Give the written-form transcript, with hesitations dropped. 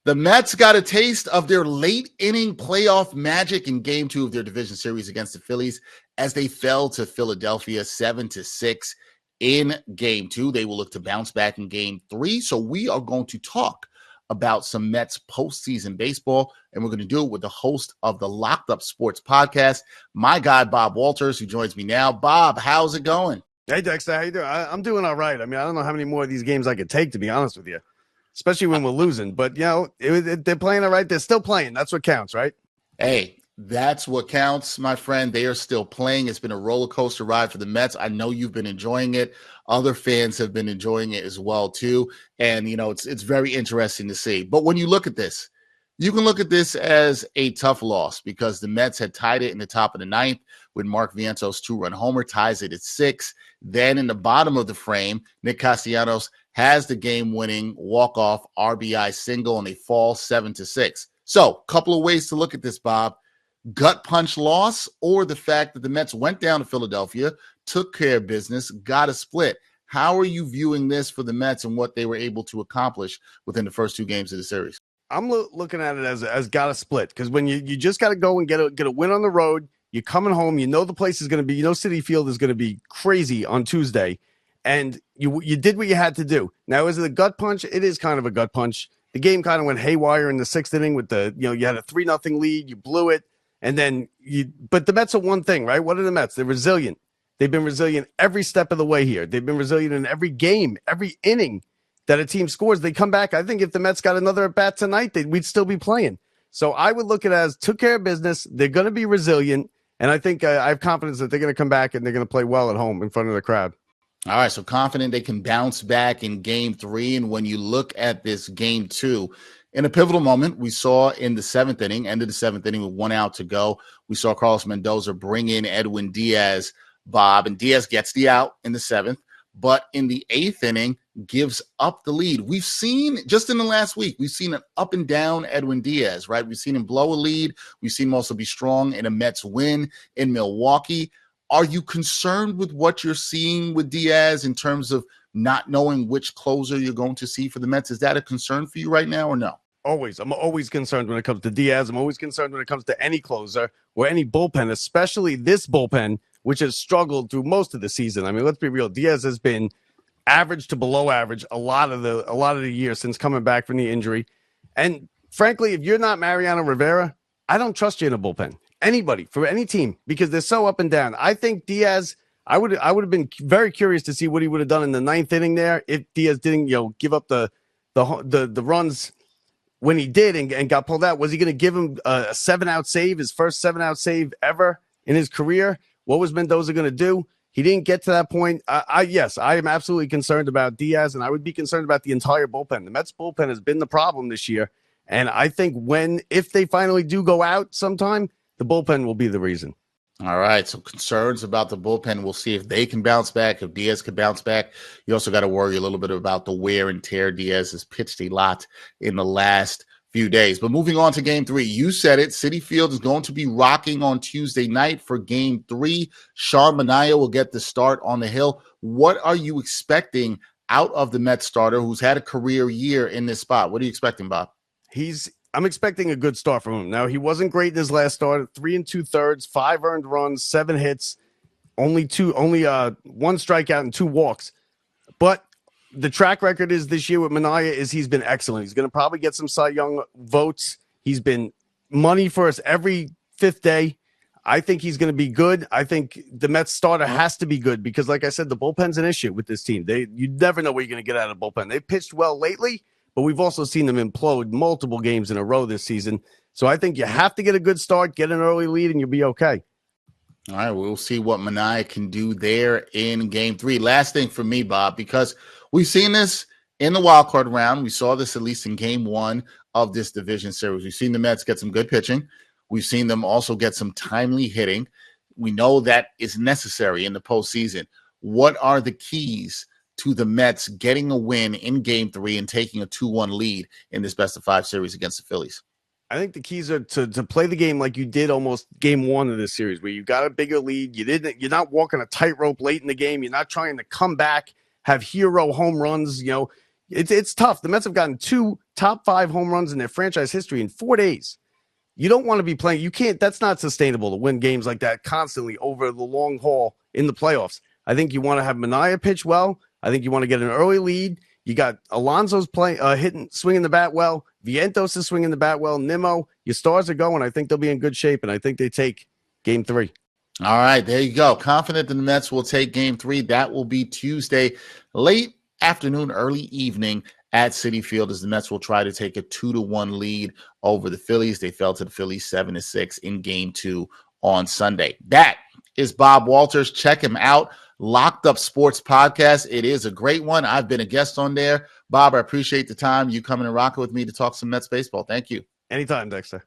The Mets got a taste of their late inning playoff magic in game 2 of their division series against the Phillies as they fell to Philadelphia 7-6 in game 2. They will look to bounce back in game 3. So we are going to talk about some Mets postseason baseball, and we're going to do it with the host of the Locked Up Sports podcast, my guy, Bob Walters, who joins me now. Bob, how's it going? Hey, Dexter, how you doing? I'm doing all right. I mean, I don't know how many more of these games I could take, to be honest with you, especially when we're losing. But, you know, they're playing all right. They're still playing. That's what counts, right? Hey, that's what counts, my friend. They are still playing. It's been a roller coaster ride for the Mets. I know you've been enjoying it. Other fans have been enjoying it as well, too. And, you know, it's very interesting to see. But when you look at this, you can look at this as a tough loss because the Mets had tied it in the top of the 9th when Mark Vientos' 2-run homer ties it at 6. Then in the bottom of the frame, Nick Castellanos has the game-winning walk-off RBI single, and they fall 7-6. So, a couple of ways to look at this, Bob. Gut punch loss, or the fact that the Mets went down to Philadelphia, took care of business, got a split. How are you viewing this for the Mets and what they were able to accomplish within the first 2 games of the series? I'm looking at it as got a split, because when you just got to go and get a win on the road, you're coming home, you know the place is going to be, you know Citi Field is going to be crazy on Tuesday, and you did what you had to do. Now, is it a gut punch? It is kind of a gut punch. The game kind of went haywire in the 6th inning with you had a 3-0 lead, you blew it, and then but the Mets are one thing, right? What are the Mets? They're resilient. They've been resilient every step of the way here. They've been resilient in every game, every inning that a team scores. They come back. I think if the Mets got another at bat tonight, we'd still be playing. So I would look at it as took care of business. They're going to be resilient. And I think I have confidence that they're going to come back and they're going to play well at home in front of the crowd. All right, so confident they can bounce back in game 3. And when you look at this game 2, in a pivotal moment, we saw in the 7th inning, end of the 7th inning with 1 out to go, we saw Carlos Mendoza bring in Edwin Diaz, Bob, and Diaz gets the out in the 7th. But in the 8th inning, gives up the lead. We've seen, just in the last week, we've seen an up and down Edwin Diaz, right? We've seen him blow a lead. We've seen him also be strong in a Mets win in Milwaukee. Are you concerned with what you're seeing with Diaz in terms of not knowing which closer you're going to see for the Mets? Is that a concern for you right now or no? Always. I'm always concerned when it comes to Diaz. I'm always concerned when it comes to any closer or any bullpen, especially this bullpen, which has struggled through most of the season. I mean, let's be real. Diaz has been average to below average a lot of the year since coming back from the injury. And frankly, if you're not Mariano Rivera, I don't trust you in a bullpen. Anybody for any team, because they're so up and down. I think Diaz, I would have been very curious to see what he would have done in the 9th inning there if Diaz didn't give up the runs when he did and got pulled out. Was he going to give him a 7-out save, his first 7-out save ever in his career? What was Mendoza going to do? He didn't get to that point. Yes, I am absolutely concerned about Diaz, and I would be concerned about the entire bullpen. The Mets bullpen has been the problem this year, and I think if they finally do go out sometime, the bullpen will be the reason. All right, so concerns about the bullpen. We'll see if they can bounce back, if Diaz can bounce back. You also got to worry a little bit about the wear and tear. Diaz has pitched a lot in the last few days. But moving on to game 3, you said it. Citi Field is going to be rocking on Tuesday night for game 3. Sean Manaea will get the start on the hill. What are you expecting out of the Mets starter who's had a career year in this spot? What are you expecting, Bob? I'm expecting a good start from him. Now, he wasn't great in his last start. 3 2/3, 5 earned runs, 7 hits, only 1 strikeout and 2 walks. But the track record is this year with Manaea is he's been excellent. He's going to probably get some Cy Young votes. He's been money for us every 5th day. I think he's going to be good. I think the Mets starter has to be good because, like I said, the bullpen's an issue with this team. You never know what you're going to get out of the bullpen. They've pitched well lately, but we've also seen them implode multiple games in a row this season. So I think you have to get a good start, get an early lead, and you'll be okay. All right, we'll see what Manaea can do there in game 3. Last thing for me, Bob, because we've seen this in the wild card round. We saw this at least in game 1 of this division series. We've seen the Mets get some good pitching. We've seen them also get some timely hitting. We know that is necessary in the postseason. What are the keys to the Mets getting a win in game 3 and taking a 2-1 lead in this best-of-5 series against the Phillies? I think the keys are to play the game like you did almost game 1 of this series, where you got a bigger lead. You're not walking a tightrope late in the game. You're not trying to come back, have hero home runs. It's tough. The Mets have gotten 2 top 5 home runs in their franchise history in 4 days. You don't want to be playing. You can't. That's not sustainable to win games like that constantly over the long haul in the playoffs. I think you want to have Manaea pitch well. I think you want to get an early lead. You got Alonso's swinging the bat well. Vientos is swinging the bat well. Nimmo, your stars are going. I think they'll be in good shape, and I think they take Game 3. All right, there you go. Confident that the Mets will take Game 3. That will be Tuesday, late afternoon, early evening at Citi Field, as the Mets will try to take a 2-1 lead over the Phillies. They fell to the Phillies 7-6 in Game 2 on Sunday. That is Bob Walters. Check him out. Locked Up Sports Podcast. It is a great one. I've been a guest on there. Bob, I appreciate the time you coming and rocking with me to talk some Mets baseball. Thank you. Anytime, Dexter.